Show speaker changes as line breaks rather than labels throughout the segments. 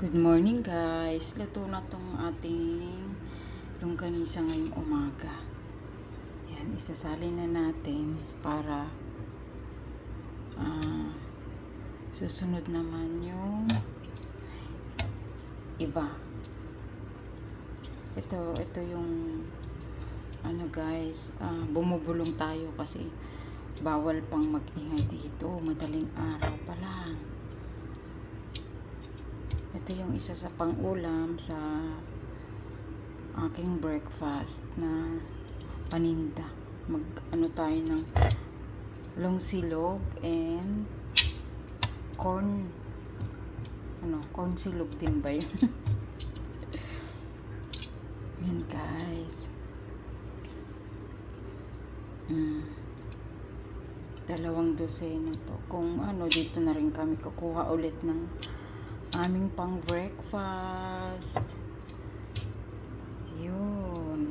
Good morning guys. Luto na tong ating longganisa ngayong umaga. Yan, isasalin na natin para susunod naman yung iba. Ito yung guys, bumubulong tayo kasi bawal pang mag-ingay dito. Madaling araw pa lang. Ito yung isa sa pang-ulam sa aking breakfast na paninda. Tayo ng long silog and corn. Corn silog din ba yun? Yan guys. Dalawang dosena to. Kung dito na rin kami kukuha ulit ng aming pang breakfast. Yun.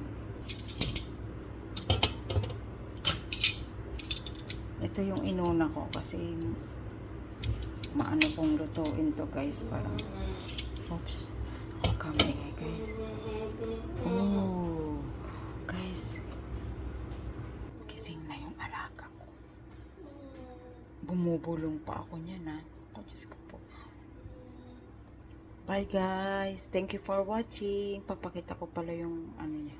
Ito yung inuna ko kasi maano pong lutuin to guys. Parang oops. Ako kamay guys. Oh. Guys. Kising na yung alaka ko. Bumubulong pa ako niyan ha. Oh, Diyos ko po. Bye guys. Thank you for watching. Papakita ko pala yung niya.